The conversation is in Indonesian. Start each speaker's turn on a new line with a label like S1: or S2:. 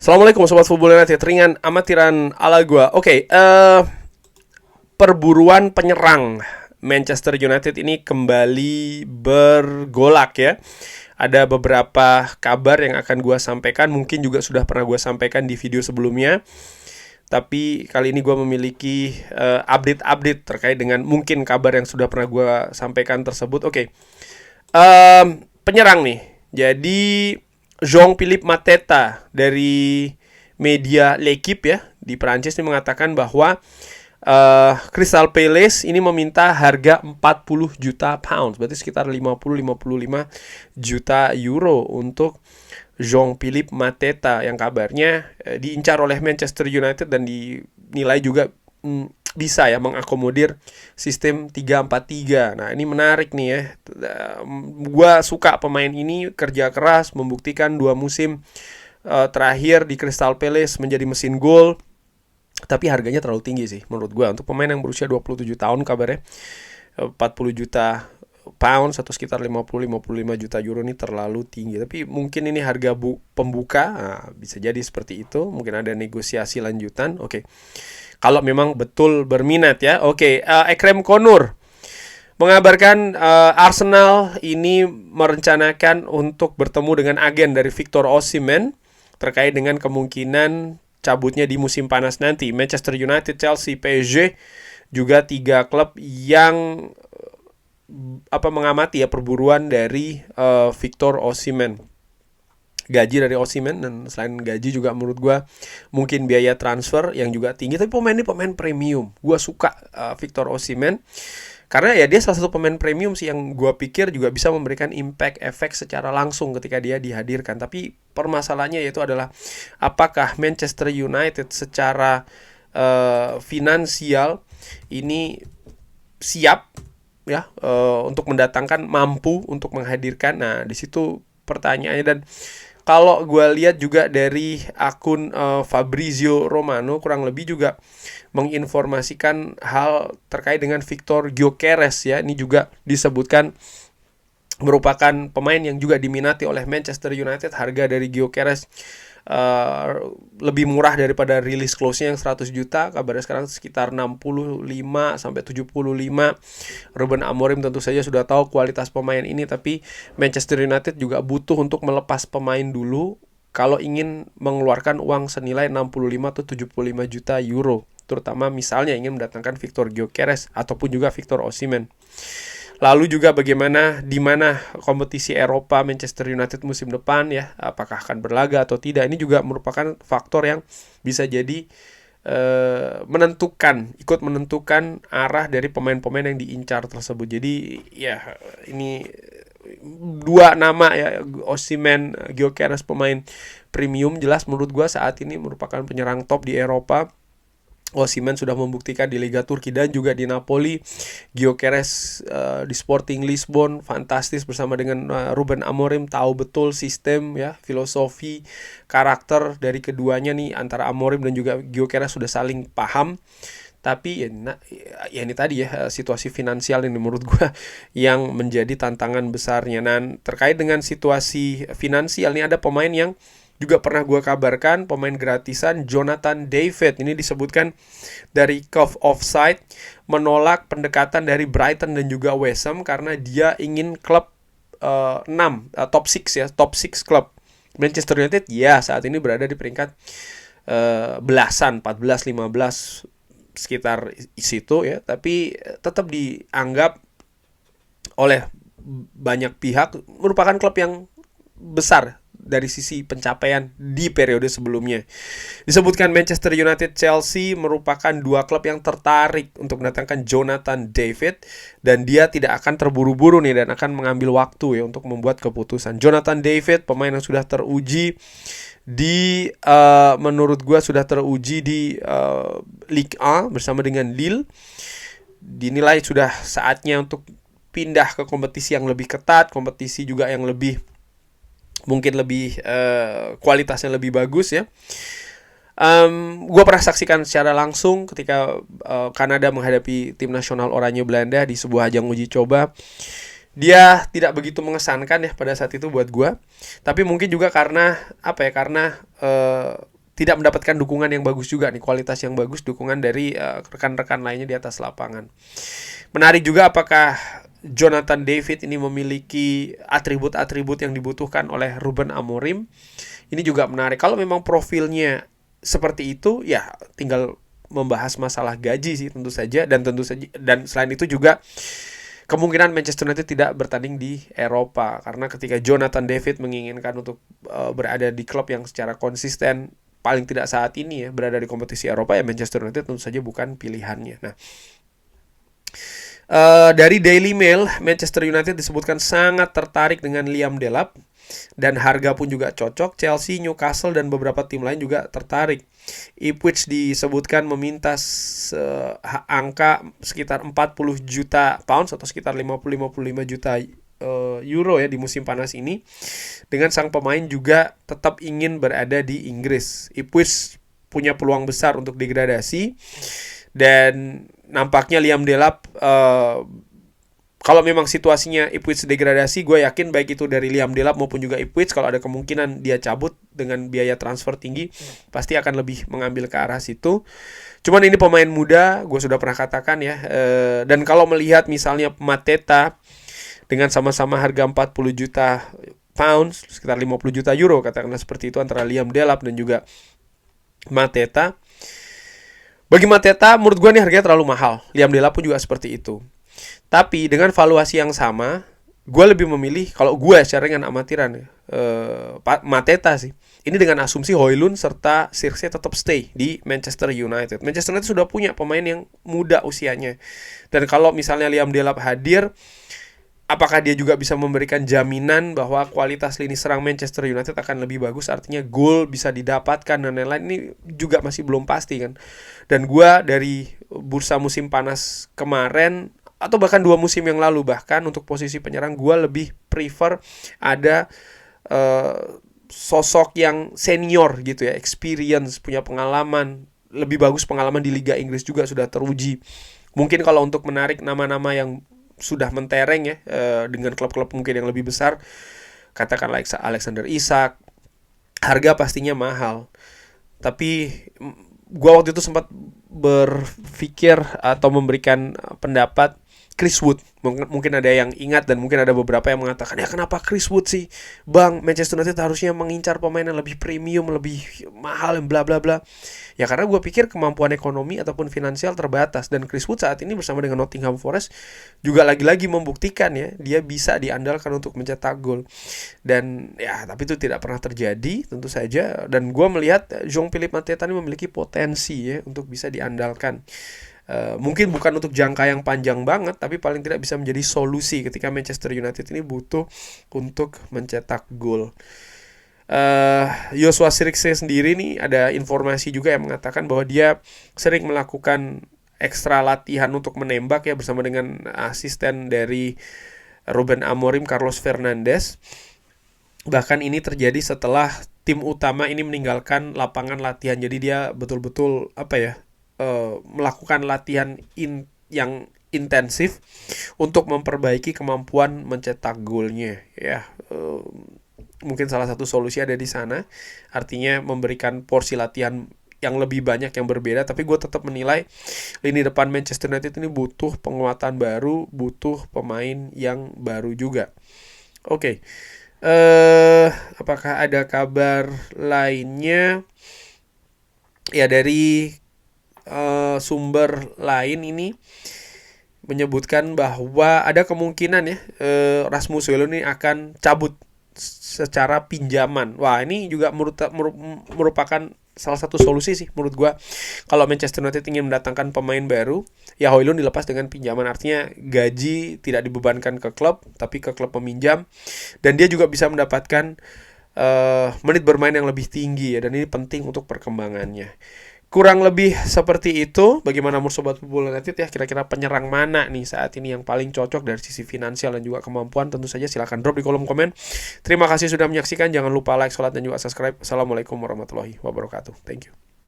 S1: Assalamualaikum Sobat Football United. Ringan amatiran ala gua. Oke, perburuan penyerang Manchester United ini kembali bergolak ya. Ada beberapa kabar yang akan gua sampaikan. Mungkin juga sudah pernah gua sampaikan di video sebelumnya. Tapi kali ini gua memiliki update-update terkait dengan mungkin kabar yang sudah pernah gua sampaikan tersebut. Oke, penyerang nih. Jadi Jean-Philippe Mateta dari media L'Equipe ya di Prancis ini mengatakan bahwa Crystal Palace ini meminta harga 40 juta pounds, berarti sekitar 50-55 juta euro untuk Jean-Philippe Mateta yang kabarnya diincar oleh Manchester United dan dinilai juga bisa ya mengakomodir sistem 3-4-3. Nah, ini menarik nih ya. Gua suka pemain ini, kerja keras, membuktikan 2 musim terakhir di Crystal Palace menjadi mesin gol. Tapi harganya terlalu tinggi sih menurut gua untuk pemain yang berusia 27 tahun kabarnya. 40 juta pounds atau sekitar 50-55 juta euro ini terlalu tinggi. Tapi mungkin ini harga pembuka, nah, bisa jadi seperti itu. Mungkin ada negosiasi lanjutan. Oke. Kalau memang betul berminat ya. Oke, Ekrem Konur mengabarkan Arsenal ini merencanakan untuk bertemu dengan agen dari Victor Osimhen terkait dengan kemungkinan cabutnya di musim panas nanti. Manchester United, Chelsea, PSG juga 3 klub yang mengamati ya perburuan dari Victor Osimhen. Gaji dari Osimhen, dan selain gaji juga menurut gue mungkin biaya transfer yang juga tinggi. Tapi pemain ini pemain premium. Gue suka Victor Osimhen karena ya dia salah satu pemain premium sih yang gue pikir juga bisa memberikan impact efek secara langsung ketika dia dihadirkan. Tapi permasalahannya yaitu adalah apakah Manchester United secara finansial ini siap ya untuk mendatangkan, mampu untuk menghadirkan. Nah, di situ pertanyaannya. Dan kalau gue lihat juga dari akun Fabrizio Romano kurang lebih juga menginformasikan hal terkait dengan Victor Gyökeres ya. Ini juga disebutkan merupakan pemain yang juga diminati oleh Manchester United. Harga dari Gyökeres lebih murah daripada release clause-nya yang 100 juta. Kabarnya sekarang sekitar 65-75. Ruben Amorim tentu saja sudah tahu kualitas pemain ini, tapi Manchester United juga butuh untuk melepas pemain dulu kalau ingin mengeluarkan uang senilai 65 atau 75 juta euro, terutama misalnya ingin mendatangkan Victor Gyökeres ataupun juga Victor Osimhen. Lalu juga bagaimana di mana kompetisi Eropa Manchester United musim depan ya, apakah akan berlaga atau tidak. Ini juga merupakan faktor yang bisa jadi ikut menentukan arah dari pemain-pemain yang diincar tersebut. Jadi ya ini 2 nama ya, Osimhen, Gyökeres, pemain premium. Jelas menurut gua saat ini merupakan penyerang top di Eropa. Osimhen sudah membuktikan di Liga Turki dan juga di Napoli. Gyökeres di Sporting Lisbon fantastis bersama dengan Ruben Amorim, tahu betul sistem ya, filosofi, karakter dari keduanya nih, antara Amorim dan juga Gyökeres sudah saling paham. Tapi ya ini tadi ya, situasi finansial ini menurut gue yang menjadi tantangan besarnya. Dan terkait dengan situasi finansial ini ada pemain yang juga pernah gue kabarkan, pemain gratisan, Jonathan David. Ini disebutkan dari Cove Offside menolak pendekatan dari Brighton dan juga West Ham karena dia ingin klub 6 top 6 ya, top 6 klub. Manchester United ya saat ini berada di peringkat belasan, 14, 15 sekitar situ ya, tapi tetap dianggap oleh banyak pihak merupakan klub yang besar dari sisi pencapaian di periode sebelumnya. Disebutkan Manchester United, Chelsea merupakan 2 klub yang tertarik untuk mendatangkan Jonathan David, dan dia tidak akan terburu-buru nih dan akan mengambil waktu ya untuk membuat keputusan. Jonathan David pemain yang sudah teruji di menurut gue sudah teruji di Ligue 1 bersama dengan Lille. Dinilai sudah saatnya untuk pindah ke kompetisi yang lebih ketat, kompetisi juga yang lebih mungkin lebih kualitasnya lebih bagus ya. Gue pernah saksikan secara langsung ketika Kanada menghadapi tim nasional oranye Belanda di sebuah ajang uji coba. dia tidak begitu mengesankan ya pada saat itu buat gue. Tapi mungkin juga karena apa ya? Karena tidak mendapatkan dukungan yang bagus juga nih, kualitas yang bagus, dukungan dari rekan-rekan lainnya di atas lapangan. Menarik juga apakah Jonathan David ini memiliki atribut-atribut yang dibutuhkan oleh Ruben Amorim. Ini juga menarik. Kalau memang profilnya seperti itu, ya tinggal membahas masalah gaji sih tentu saja, dan selain itu juga kemungkinan Manchester United tidak bertanding di Eropa, karena ketika Jonathan David menginginkan untuk berada di klub yang secara konsisten paling tidak saat ini ya berada di kompetisi Eropa, ya Manchester United tentu saja bukan pilihannya. Nah, dari Daily Mail, Manchester United disebutkan sangat tertarik dengan Liam Delap dan harga pun juga cocok. Chelsea, Newcastle dan beberapa tim lain juga tertarik. Ipswich disebutkan meminta angka sekitar 40 juta pounds atau sekitar 50-55 juta euro ya di musim panas ini. Dengan sang pemain juga tetap ingin berada di Inggris. Ipswich punya peluang besar untuk degradasi, dan nampaknya Liam Delap kalau memang situasinya Ipswich degradasi, gue yakin baik itu dari Liam Delap maupun juga Ipswich, kalau ada kemungkinan dia cabut dengan biaya transfer tinggi, pasti akan lebih mengambil ke arah situ. Cuman ini pemain muda, gue sudah pernah katakan ya, dan kalau melihat misalnya Mateta dengan sama-sama harga 40 juta pounds, sekitar 50 juta euro katakanlah seperti itu, antara Liam Delap dan juga Mateta. Bagi Mateta, menurut gue nih harganya terlalu mahal. Liam Delap pun juga seperti itu. Tapi dengan valuasi yang sama, gue lebih memilih, kalau gue secara dengan amatiran Mateta sih. Ini dengan asumsi Højlund serta Zirkzee tetap stay di Manchester United. Manchester United sudah punya pemain yang muda usianya. Dan kalau misalnya Liam Delap hadir, apakah dia juga bisa memberikan jaminan bahwa kualitas lini serang Manchester United akan lebih bagus, artinya gol bisa didapatkan dan lain-lain, ini juga masih belum pasti kan. Dan gue dari bursa musim panas kemarin, atau bahkan 2 musim yang lalu, bahkan untuk posisi penyerang gue lebih prefer ada sosok yang senior gitu ya, experience, punya pengalaman, lebih bagus pengalaman di Liga Inggris juga sudah teruji. Mungkin kalau untuk menarik nama-nama yang sudah mentereng ya dengan klub-klub mungkin yang lebih besar, katakanlah Alexander Isak, harga pastinya mahal. Tapi gue waktu itu sempat berpikir atau memberikan pendapat Chris Wood. Mungkin ada yang ingat dan mungkin ada beberapa yang mengatakan, ya kenapa Chris Wood sih bang, Manchester United harusnya mengincar pemain yang lebih premium, lebih mahal, yang bla bla bla. Ya karena gue pikir kemampuan ekonomi ataupun finansial terbatas, dan Chris Wood saat ini bersama dengan Nottingham Forest juga lagi-lagi membuktikan ya dia bisa diandalkan untuk mencetak gol. Dan ya tapi itu tidak pernah terjadi tentu saja, dan gue melihat Jean-Philippe Mateta ini memiliki potensi ya untuk bisa diandalkan. Mungkin bukan untuk jangka yang panjang banget, tapi paling tidak bisa menjadi solusi ketika Manchester United ini butuh untuk mencetak gol. Joshua Zirkzee sendiri nih, ada informasi juga yang mengatakan bahwa dia sering melakukan ekstra latihan untuk menembak ya bersama dengan asisten dari Ruben Amorim, Carlos Fernandes. Bahkan ini terjadi setelah tim utama ini meninggalkan lapangan latihan. Jadi dia betul-betul melakukan latihan yang intensif untuk memperbaiki kemampuan mencetak golnya ya. Mungkin salah satu solusi ada di sana, artinya memberikan porsi latihan yang lebih banyak, yang berbeda. Tapi gue tetap menilai lini depan Manchester United ini butuh penguatan baru, butuh pemain yang baru juga. Oke. Apakah ada kabar lainnya? Ya, dari sumber lain ini menyebutkan bahwa ada kemungkinan ya Rasmus Højlund ini akan cabut secara pinjaman. Wah, ini juga merupakan salah satu solusi sih menurut gua. Kalau Manchester United ingin mendatangkan pemain baru, ya Højlund dilepas dengan pinjaman. Artinya gaji tidak dibebankan ke klub, tapi ke klub peminjam, dan dia juga bisa mendapatkan menit bermain yang lebih tinggi ya, dan ini penting untuk perkembangannya. Kurang lebih seperti itu. Bagaimana menurut Sobat Football United ya, kira-kira penyerang mana nih saat ini yang paling cocok dari sisi finansial dan juga kemampuan? Tentu saja silahkan drop di kolom komen. Terima kasih sudah menyaksikan. Jangan lupa like, share, dan juga subscribe. Assalamualaikum warahmatullahi wabarakatuh. Thank you.